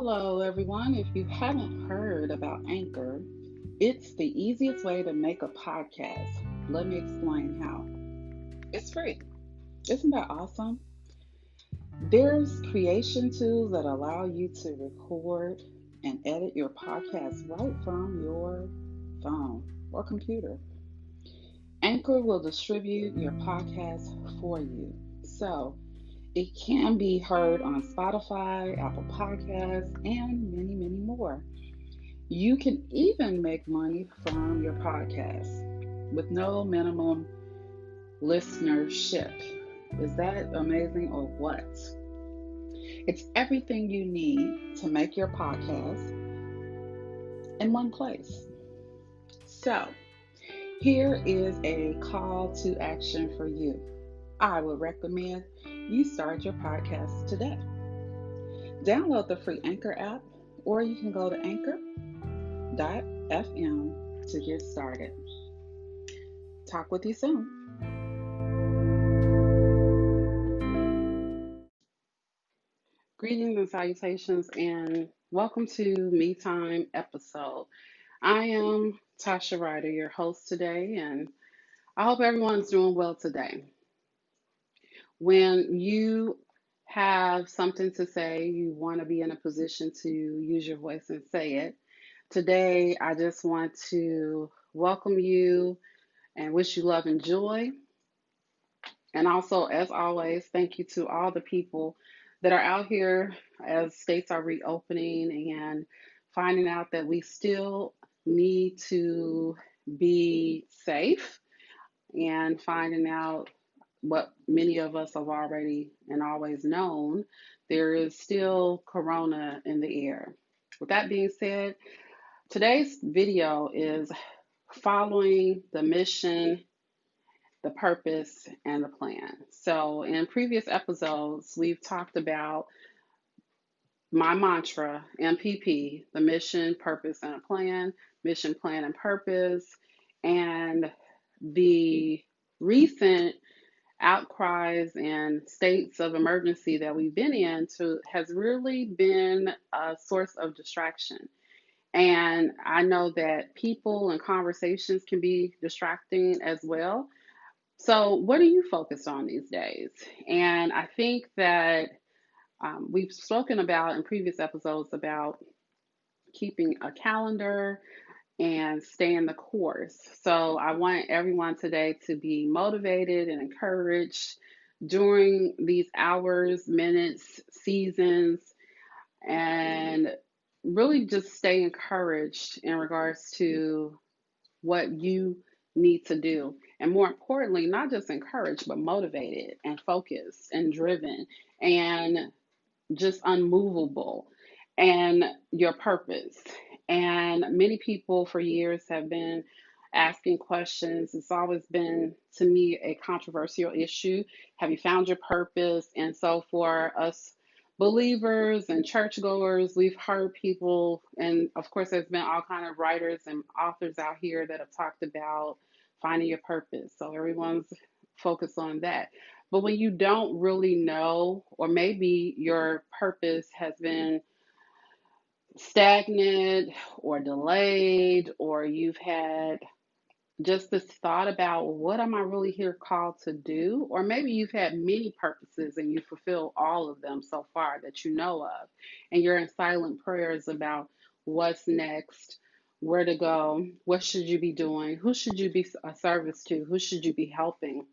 Hello, everyone. If you haven't heard about Anchor, it's the easiest way to make a podcast. Let me explain how. It's free. Isn't that awesome? There's creation tools that allow you to record and edit your podcast right from your phone or computer. Anchor will distribute your podcast for you. So it can be heard on Spotify, Apple Podcasts, and many, many more. You can even make money from your podcast with no minimum listenership. Is that amazing or what? It's everything you need to make your podcast in one place. So, here is a call to action for you. I would recommend you start your podcast today. Download the free Anchor app, or you can go to anchor.fm to get started. Talk with you soon. Greetings and salutations, and welcome to MiThyme episode. I am Tasha Ryder, your host today, and I hope everyone's doing well today. When you have something to say, you want to be in a position to use your voice and say it. Today, I just want to welcome you and wish you love and joy. And also, as always, thank you to all the people that are out here as states are reopening and finding out that we still need to be safe and finding out what many of us have already and always known. There is still corona in the air. With that being said, today's video is following the mission, the purpose, and the plan. So, in previous episodes, we've talked about my mantra, MPP, the mission, purpose, and a plan, mission, plan, and purpose, and the recent outcries and states of emergency that we've been in has really been a source of distraction. And I know that people and conversations can be distracting as well. So, what are you focused on these days? And I think that we've spoken about in previous episodes about keeping a calendar and staying the course. So, I want everyone today to be motivated and encouraged during these hours, minutes, seasons, and really just stay encouraged in regards to what you need to do. And more importantly, not just encouraged, but motivated and focused and driven and just unmovable and your purpose. And many people for years have been asking questions. It's always been, to me, a controversial issue. Have you found your purpose? And so for us believers and churchgoers, we've heard people, and of course, there's been all kind of writers and authors out here that have talked about finding your purpose. So everyone's focused on that. But when you don't really know, or maybe your purpose has been stagnant or delayed, or you've had just this thought about what am I really here called to do? Or maybe you've had many purposes and you fulfill all of them so far that you know of, and you're in silent prayers about what's next, where to go, what should you be doing, who should you be a service to, who should you be helping.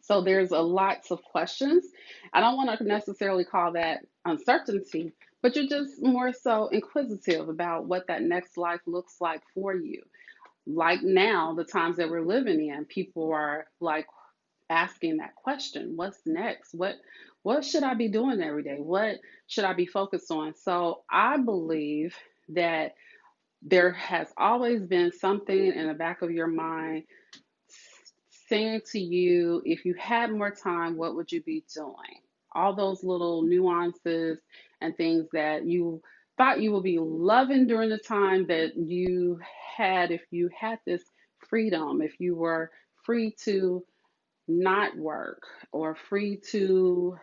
So there's a lots of questions. I don't want to necessarily call that uncertainty, but you're just more so inquisitive about what that next life looks like for you. Like now, the times that we're living in, people are like asking that question, what's next? What should I be doing every day? What should I be focused on? So I believe that there has always been something in the back of your mind saying to you, if you had more time, what would you be doing? All those little nuances and things that you thought you would be loving during the time that you had, if you had this freedom, if you were free to not work or free to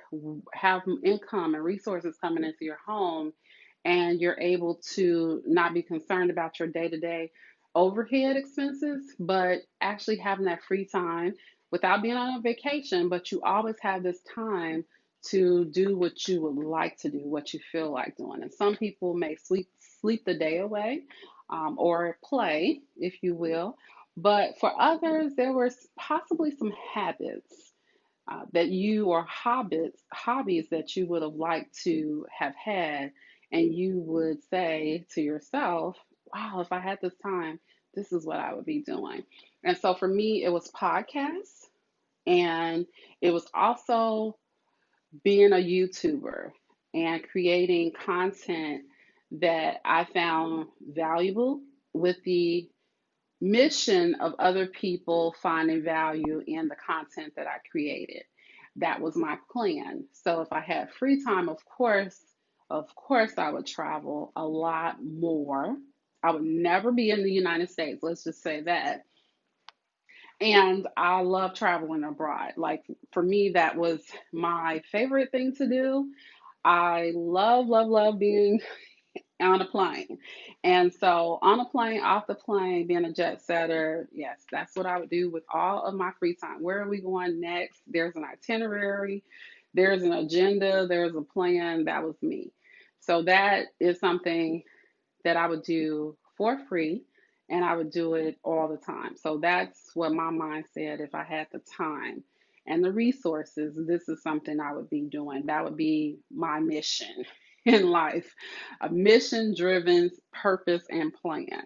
have income and resources coming into your home, and you're able to not be concerned about your day to day overhead expenses, but actually having that free time without being on a vacation. But you always have this time to do what you would like to do, what you feel like doing. And some people may sleep the day away, or play, if you will. But for others, there were possibly some habits that you or hobbies that you would have liked to have had, and you would say to yourself, "Wow, if I had this time, this is what I would be doing." And so for me, it was podcasts, and it was also being a YouTuber and creating content that I found valuable with the mission of other people finding value in the content that I created. That was my plan. So if I had free time, of course, I would travel a lot more. I would never be in the United States, let's just say that. And I love traveling abroad. Like for me, that was my favorite thing to do. I love, love, love being on a plane. And so on a plane, off the plane, being a jet setter, yes, that's what I would do with all of my free time. Where are we going next? There's an itinerary, there's an agenda, there's a plan. That was me. So that is something that I would do for free, and I would do it all the time. So that's what my mind said. If I had the time and the resources, this is something I would be doing. That would be my mission in life, a mission driven purpose and plan.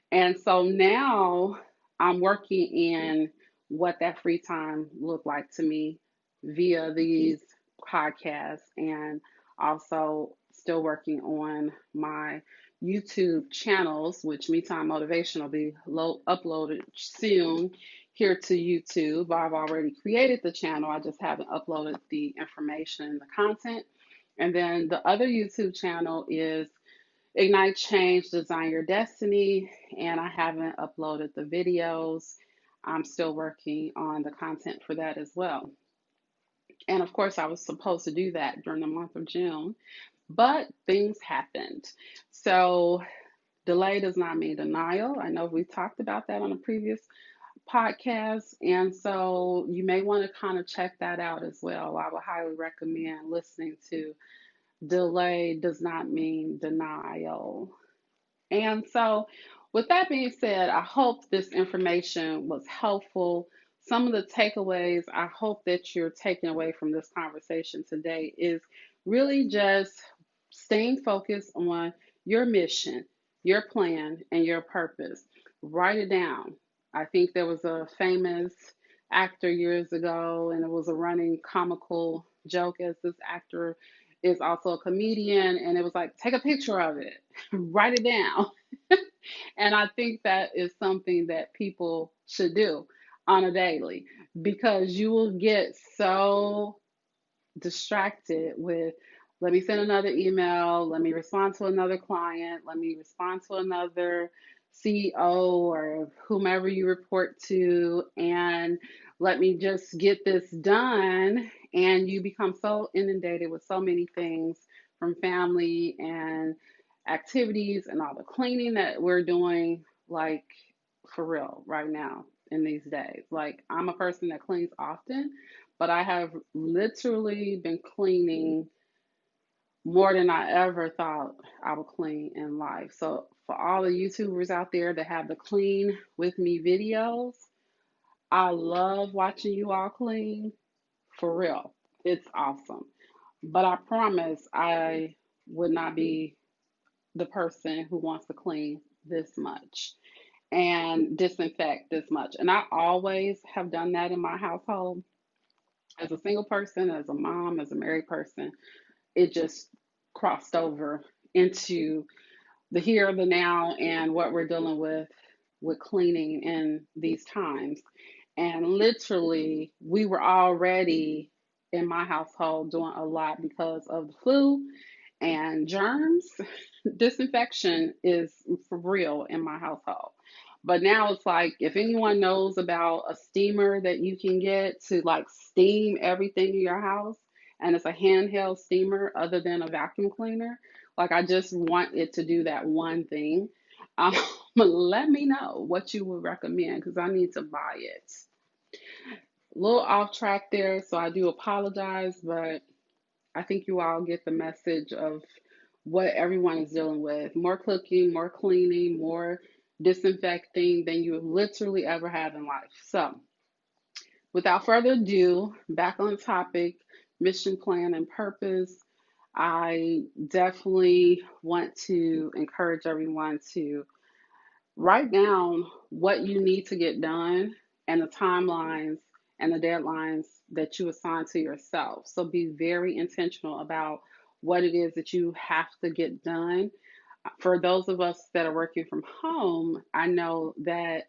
And so now I'm working in what that free time looked like to me via these podcasts, and also still working on my YouTube channels, which MiThyme Motivation will be uploaded soon here to YouTube. I've already created the channel, I just haven't uploaded the information and the content. And then the other YouTube channel is Ignite Change, Design Your Destiny, and I haven't uploaded the videos. I'm still working on the content for that as well. And of course, I was supposed to do that during the month of June, but things happened. So, delay does not mean denial. I know we talked about that on a previous podcast, and so you may want to kind of check that out as well. I would highly recommend listening to Delay Does Not Mean Denial. And so, with that being said, I hope this information was helpful. Some of the takeaways I hope that you're taking away from this conversation today is really just staying focused on your mission, your plan, and your purpose. Write it down. I think there was a famous actor years ago, and it was a running comical joke as this actor is also a comedian, and it was like, take a picture of it, write it down. And I think that is something that people should do on a daily, because you will get so distracted with, let me send another email, let me respond to another client, let me respond to another CEO or whomever you report to, and let me just get this done. And you become so inundated with so many things from family and activities and all the cleaning that we're doing, like for real, right now in these days. Like, I'm a person that cleans often, but I have literally been cleaning more than I ever thought I would clean in life. So, for all the YouTubers out there that have the clean with me videos, I love watching you all clean. For real, it's awesome. But I promise I would not be the person who wants to clean this much and disinfect this much. And I always have done that in my household as a single person, as a mom, as a married person. It just crossed over into the here, the now, and what we're dealing with cleaning in these times. And literally, we were already in my household doing a lot because of the flu and germs. Disinfection is for real in my household. But now it's like, if anyone knows about a steamer that you can get to like steam everything in your house, and it's a handheld steamer other than a vacuum cleaner, Like I just want it to do that one thing. Um, let me know what you would recommend because I need to buy it. A little off track there, so I do apologize, but I think you all get the message of what everyone is dealing with. More cooking, more cleaning, more disinfecting than you have literally ever had in life. So, without further ado, back on topic, mission, plan, and purpose. I definitely want to encourage everyone to write down what you need to get done and the timelines and the deadlines that you assign to yourself. So be very intentional about what it is that you have to get done. For those of us that are working from home, I know that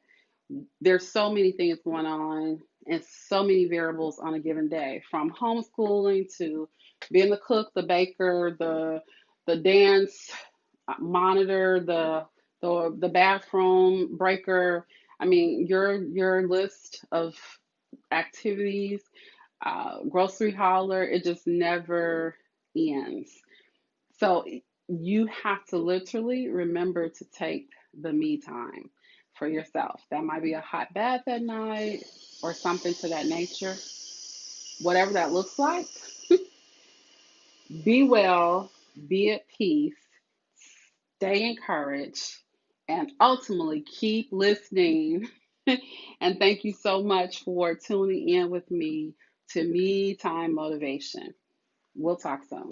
there's so many things going on and so many variables on a given day, from homeschooling to being the cook, the baker, the dance monitor, the bathroom breaker. I mean, your list of activities, grocery hauler, it just never ends. So you have to literally remember to take the me time for yourself. That might be a hot bath at night or something to that nature. Whatever that looks like, be well, be at peace, stay encouraged, and ultimately keep listening. And thank you so much for tuning in with me to Me Time Motivation. We'll talk soon.